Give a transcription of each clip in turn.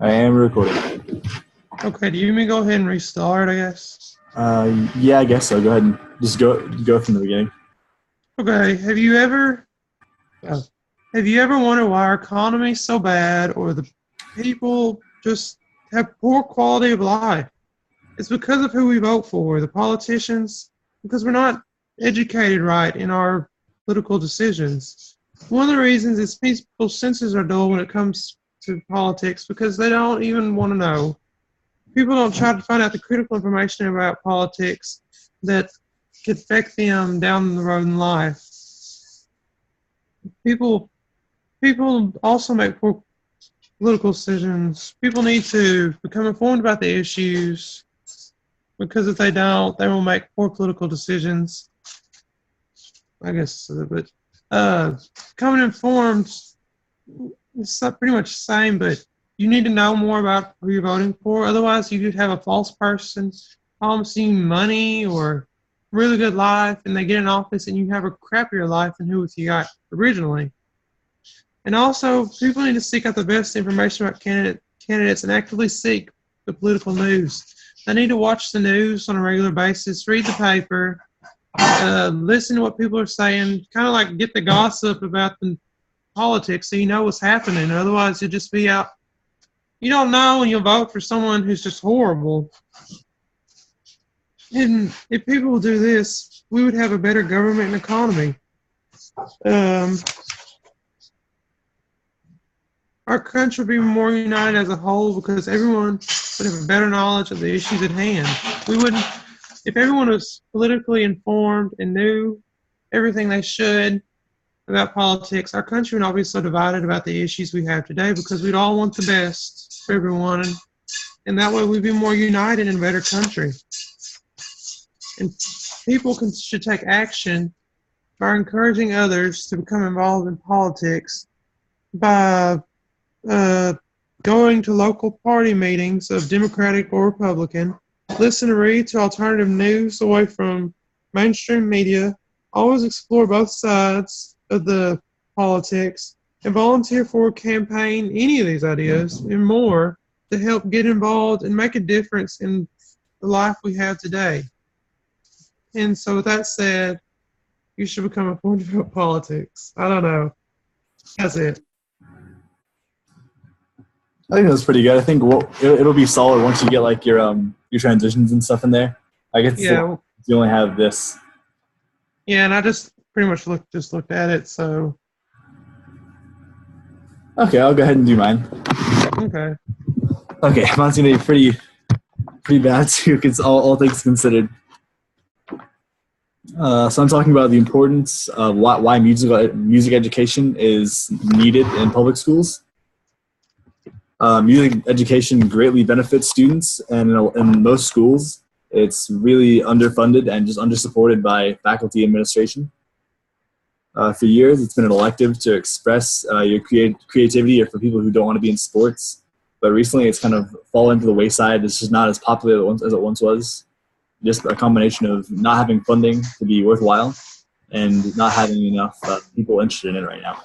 I am recording. Okay, do you want me to go ahead and restart, I guess? Yeah, I guess so. Go ahead and just go from the beginning. Okay, uh, have you ever wondered why our economy is so bad or the people just have poor quality of life? It's because of who we vote for, the politicians, because we're not educated right in our political decisions. One of the reasons is people's senses are dull when it comes to politics because they don't even want to know. People don't try to find out the critical information about politics that could affect them down the road in life. People people also make poor political decisions. People need to become informed about the issues because if they don't, they will make poor political decisions. I guess, but uh, becoming informed is pretty much the same, but you need to know more about who you're voting for. Otherwise, you could have a false person promising you money or really good life, and they get in office, and you have a crappier life than who you got originally. And also, people need to seek out the best information about candidates and actively seek the political news. They need to watch the news on a regular basis, read the paper, listen to what people are saying, kind of like get the gossip about the politics so you know what's happening. Otherwise, you'll just be out. You don't know and you'll vote for someone who's just horrible. And if people would do this, we would have a better government and economy. Um, our country would be more united as a whole because everyone would have a better knowledge of the issues at hand. We wouldn't, if everyone was politically informed and knew everything they should about politics, our country would not be so divided about the issues we have today because we'd all want the best for everyone. And that way we'd be more united in a better country. And people should take action by encouraging others to become involved in politics by going to local party meetings of Democratic or Republican, listen and read to alternative news away from mainstream media, always explore both sides of the politics, and volunteer for a campaign, any of these ideas, and more to help get involved and make a difference in the life we have today. And so with that said, you should become informed about politics. I don't know. That's it. I think that's pretty good. I think it'll be solid once you get like your transitions and stuff in there. I guess Yeah, you only have this. yeah, and I just pretty much looked at it, so Okay, I'll go ahead and do mine. okay. Okay, mine's gonna be pretty bad too, because all things considered. So I'm talking about the importance of why music education is needed in public schools. Music education greatly benefits students, and in most schools, it's really underfunded and just undersupported by faculty administration. For years, it's been an elective to express your creativity or for people who don't want to be in sports. But recently, it's kind of fallen to the wayside. It's just not as popular as it once was. Just a combination of not having funding to be worthwhile and not having enough people interested in it right now.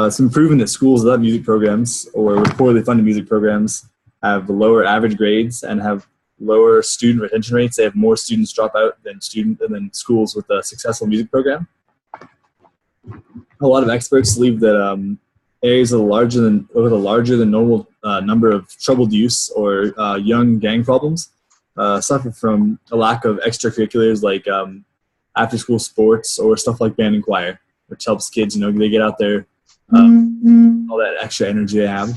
It's been proven that schools without music programs or with poorly funded music programs have lower average grades and have lower student retention rates. They have more students drop out than schools with a successful music program. A lot of experts believe that areas with a larger than normal number of troubled youth or young gang problems suffer from a lack of extracurriculars like after-school sports or stuff like band and choir, which helps kids, they get out there, all that extra energy they have.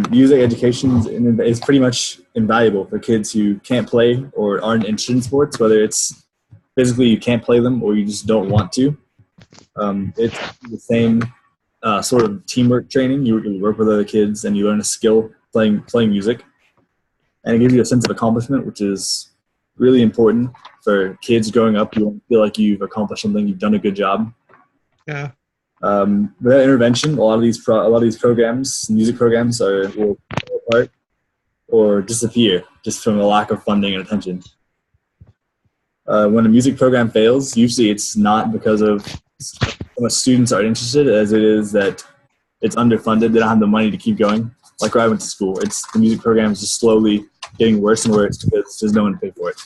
Music education is pretty much invaluable for kids who can't play or aren't interested in sports, whether it's physically you can't play them or you just don't want to. It's the same sort of teamwork training. You work with other kids and you learn a skill playing music. And it gives you a sense of accomplishment, which is really important for kids growing up. You want to feel like you've accomplished something, you've done a good job. Yeah. Without intervention, a lot of these programs, music programs, will fall apart or disappear just from a lack of funding and attention. When a music program fails, usually it's not because of how much students are interested, as it is that it's underfunded. They don't have the money to keep going. Like where I went to school, the music program is just slowly getting worse and worse because there's no one to pay for it.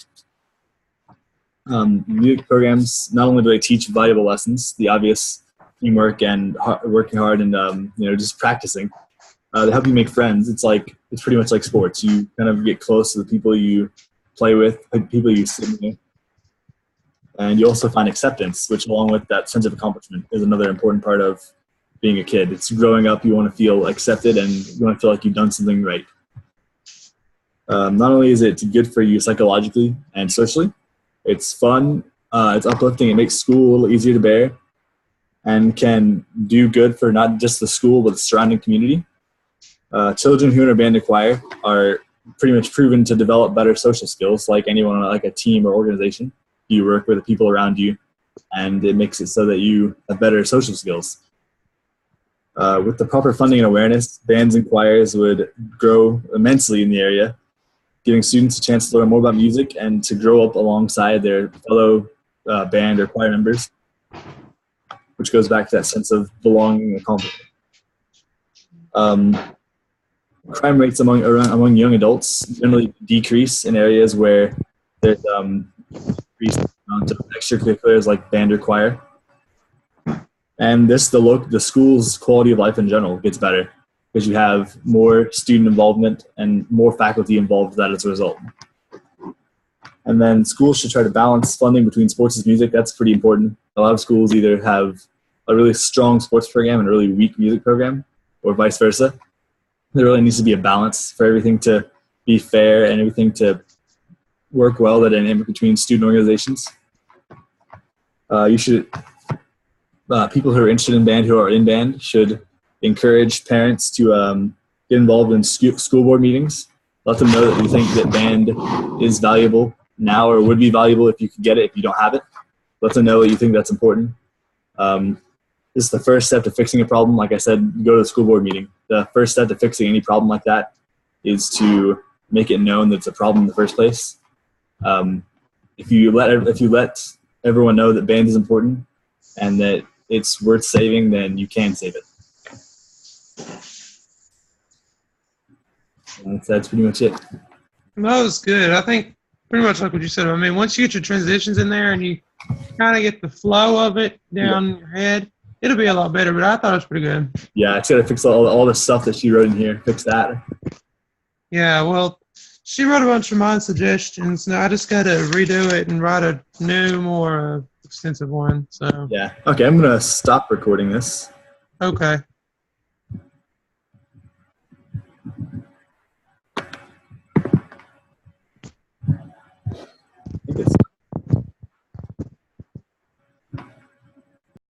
Music programs, not only do they teach valuable lessons, the obvious teamwork and working hard and just practicing, they help you make friends. It's pretty much like sports. You kind of get close to the people you play with, the people you sit with, and you also find acceptance, which along with that sense of accomplishment is another important part of being a kid. It's growing up, you want to feel accepted and you want to feel like you've done something right. Not only is it good for you psychologically and socially, it's fun, it's uplifting, it makes school a little easier to bear, and can do good for not just the school but the surrounding community. Children who are in a band or choir are pretty much proven to develop better social skills, like anyone, like a team or organization. You work with the people around you, and it makes it so that you have better social skills. With the proper funding and awareness, bands and choirs would grow immensely in the area, giving students a chance to learn more about music and to grow up alongside their fellow band or choir members, which goes back to that sense of belonging and accomplishment. Crime rates among young adults generally decrease in areas where there's increased amount of extracurriculars like band or choir. And the school's quality of life in general gets better because you have more student involvement and more faculty involved with that as a result. And then schools should try to balance funding between sports and music. That's pretty important. A lot of schools either have a really strong sports program and a really weak music program, or vice versa. There really needs to be a balance for everything to be fair and everything to work well, the dynamic between student organizations. People who are interested in band, who are in band, should encourage parents to get involved in school board meetings. Let them know that we think that band is valuable now, or would be valuable if you could get it if you don't have it. Let them know that you think that's important. This is the first step to fixing a problem. Like I said, go to the school board meeting. The first step to fixing any problem like that is to make it known that it's a problem in the first place. If you let everyone know that band is important and that it's worth saving, then you can save it. And that's pretty much it. That was good. I think pretty much like what you said. I mean, once you get your transitions in there and you kind of get the flow of it down in your head, it'll be a lot better. But I thought it was pretty good. Yeah, it's got to fix all the stuff that she wrote in here. Fix that. Yeah, well, she wrote a bunch of my suggestions. Now I just got to redo it and write a new, more extensive one. So yeah. Okay, I'm going to stop recording this. Okay.